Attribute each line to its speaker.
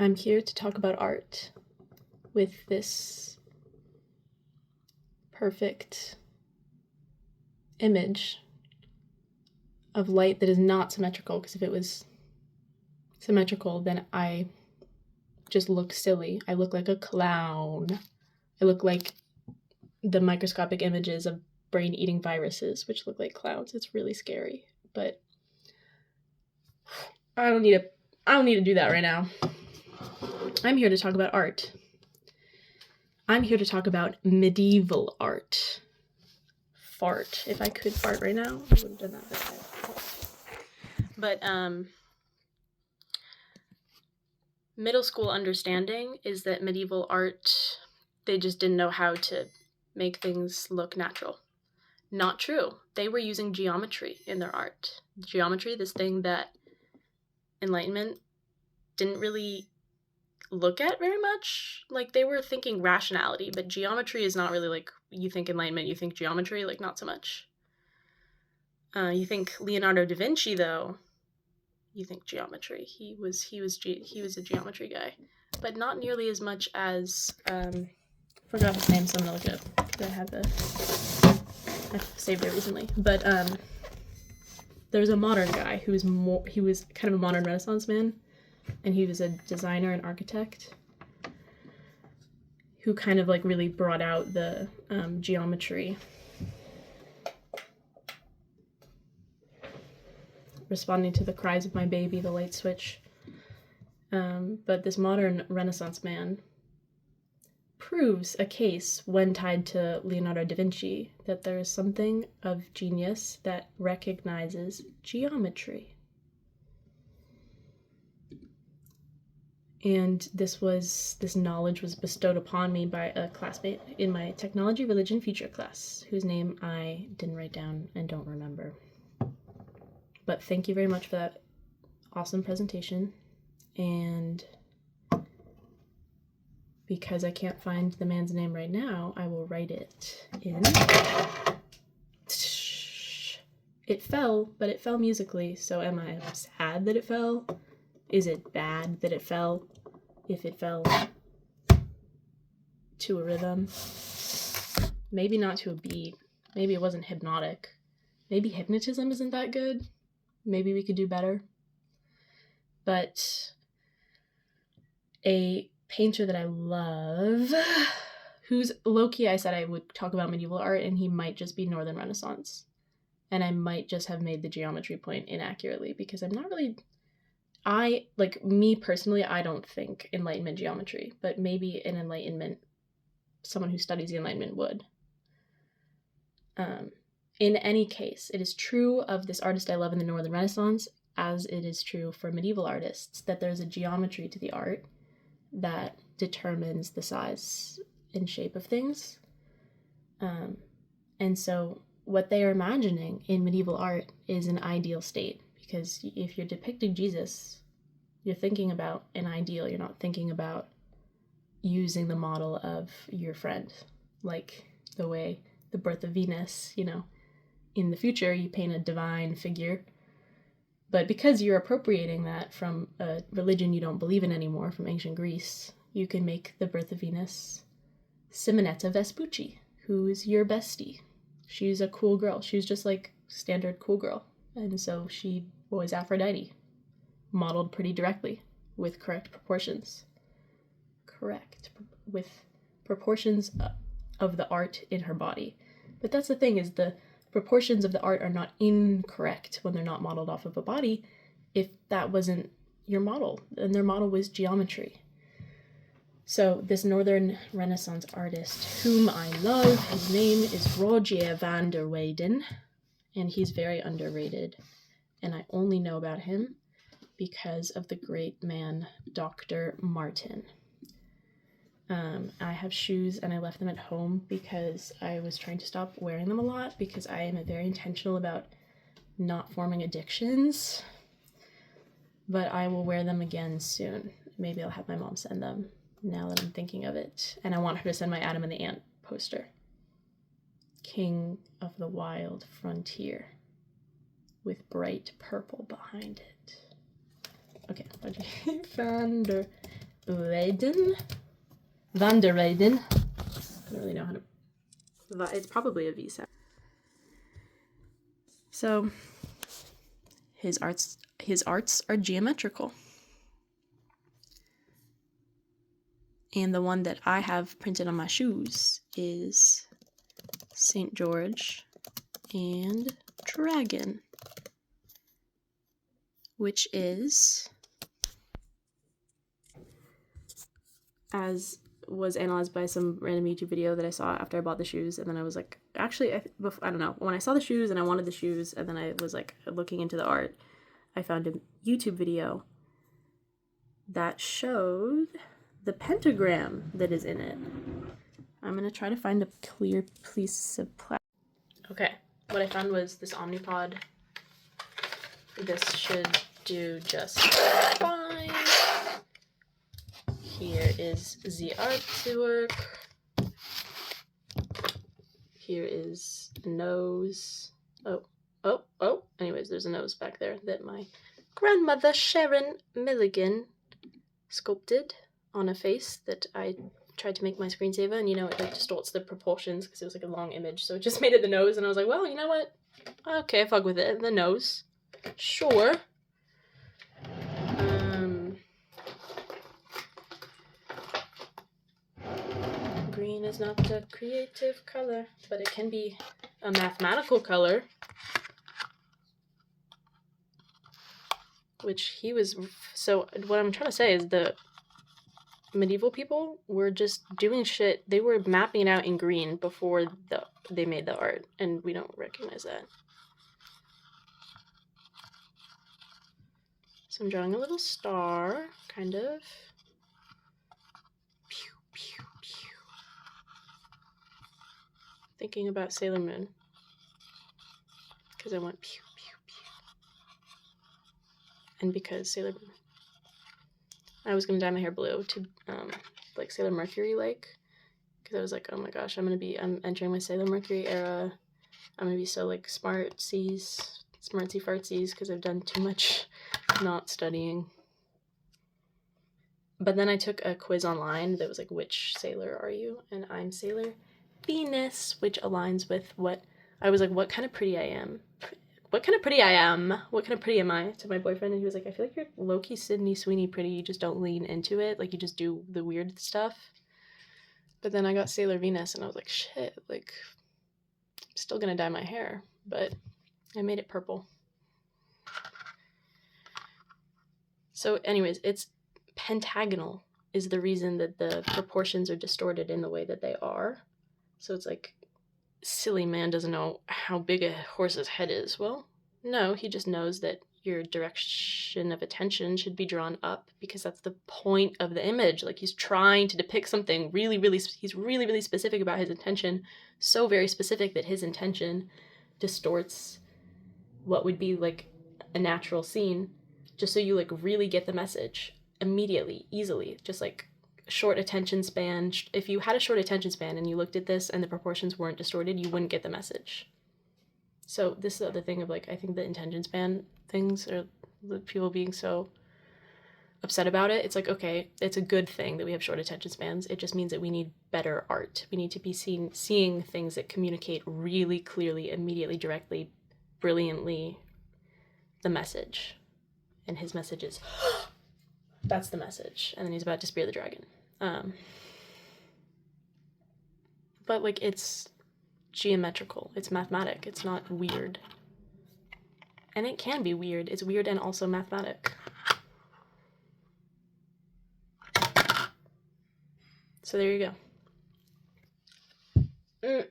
Speaker 1: I'm here to talk about art with this perfect image of light that is not symmetrical, because if it was symmetrical, then I just look silly. I look like a clown. I look like the microscopic images of brain-eating viruses, which look like clowns. It's really scary, but I don't need to do that right now. I'm here to talk about art. I'm here to talk about medieval art. Fart. If I could fart right now, I would have done that. But middle school understanding is that medieval art, they just didn't know how to make things look natural. Not true. They were using geometry in their art. Geometry, this thing that Enlightenment didn't really look at very much. Like, they were thinking rationality, but geometry is not really like, you think Enlightenment, you think geometry, like, not so much. You think Leonardo da Vinci, though, you think geometry. He was a geometry guy, but not nearly as much as forgot his name, so I'm gonna look it up. I've saved it recently, but there's a modern guy he was kind of a modern Renaissance man, and he was a designer and architect who kind of like really brought out the geometry. Responding to the cries of my baby, the light switch. But this modern Renaissance man proves a case when tied to Leonardo da Vinci that there is something of genius that recognizes geometry. And this knowledge was bestowed upon me by a classmate in my technology, religion, future class, whose name I didn't write down and don't remember. But thank you very much for that awesome presentation. And because I can't find the man's name right now, I will write it in. It fell, but it fell musically, so am I sad that it fell? Is it bad that it fell? If it fell to a rhythm. Maybe not to a beat. Maybe it wasn't hypnotic. Maybe hypnotism isn't that good. Maybe we could do better. But a painter that I love, who's low-key, I said I would talk about medieval art, and he might just be Northern Renaissance. And I might just have made the geometry point inaccurately, because I'm not really... me personally, I don't think Enlightenment geometry, but maybe an Enlightenment, someone who studies the Enlightenment would. In any case, it is true of this artist I love in the Northern Renaissance, as it is true for medieval artists, that there's a geometry to the art that determines the size and shape of things. And so what they are imagining in medieval art is an ideal state, because if you're depicting Jesus, you're thinking about an ideal. You're not thinking about using the model of your friend, like the way the birth of Venus, in the future you paint a divine figure, but because you're appropriating that from a religion you don't believe in anymore, from ancient Greece, you can make the birth of Venus Simonetta Vespucci, who's your bestie. She's a cool girl. She's just like standard cool girl, and so she was Aphrodite, modeled pretty directly with correct proportions. With proportions of the art in her body. But that's the thing, is the proportions of the art are not incorrect when they're not modeled off of a body, if that wasn't your model, and their model was geometry. So this Northern Renaissance artist, whom I love, his name is Rogier van der Weyden, and he's very underrated, and I only know about him because of the great man, Dr. Martin. I have shoes and I left them at home because I was trying to stop wearing them a lot, because I am very intentional about not forming addictions, but I will wear them again soon. Maybe I'll have my mom send them now that I'm thinking of it. And I want her to send my Adam and the Ant poster. King of the Wild Frontier with bright purple behind it. Okay, van der Weyden. Van der Weyden. I don't really know how to... It's probably a V sound. So, his arts are geometrical. And the one that I have printed on my shoes is St. George and Dragon, which is, as was analyzed by some random YouTube video that I saw after I bought the shoes, and then I was like, actually, I don't know, when I saw the shoes and I wanted the shoes, and then I was like looking into the art, I found a YouTube video that showed the pentagram that is in it. I'm gonna try to find a clear piece of plastic. Okay, what I found was this Omnipod. This should do just fine. Here is the artwork. Here is a nose. Oh. Anyways, there's a nose back there that my grandmother Sharon Milligan sculpted on a face that I tried to make my screensaver, and you know, it like distorts the proportions because it was like a long image, so it just made it the nose, and I was like, well, you know what? Okay, fuck with it. The nose. Sure. Green is not a creative color, but it can be a mathematical color. Which he was... So what I'm trying to say is the medieval people were just doing shit. They were mapping it out in green before they made the art, and we don't recognize that. So I'm drawing a little star, kind of. Pew, pew, pew. Thinking about Sailor Moon. Because I want pew, pew, pew. And because Sailor Moon. I was gonna dye my hair blue to, like Sailor Mercury, because I was like, oh my gosh, I'm entering my Sailor Mercury era. I'm gonna be so, like, smartsy fartsies, because I've done too much not studying. But then I took a quiz online that was like, which sailor are you? And I'm Sailor Venus, which aligns with what I was like, what kind of pretty I am. What kind of pretty I am? What kind of pretty am I? To my boyfriend, and he was like, I feel like you're low-key Sydney Sweeney pretty, you just don't lean into it, like you just do the weird stuff. But then I got Sailor Venus, and I was like, shit, like, I'm still gonna dye my hair, but I made it purple. So anyways, it's pentagonal is the reason that the proportions are distorted in the way that they are. So it's like, silly man doesn't know how big a horse's head is. Well, no, he just knows that your direction of attention should be drawn up, because that's the point of the image. Like, he's trying to depict something he's really specific about his intention, so very specific that his intention distorts what would be like a natural scene, just so you like really get the message immediately, easily, just like short attention span. If you had a short attention span and you looked at this and the proportions weren't distorted, you wouldn't get the message. So this is the other thing of, like, I think the attention span things, or people being so upset about it, it's like, okay, it's a good thing that we have short attention spans. It just means that we need better art. We need to be seeing things that communicate really clearly, immediately, directly, brilliantly the message. And his message is, that's the message. And then he's about to spear the dragon. But, like, it's geometrical. It's mathematic. It's not weird. And it can be weird. It's weird and also mathematic. So there you go.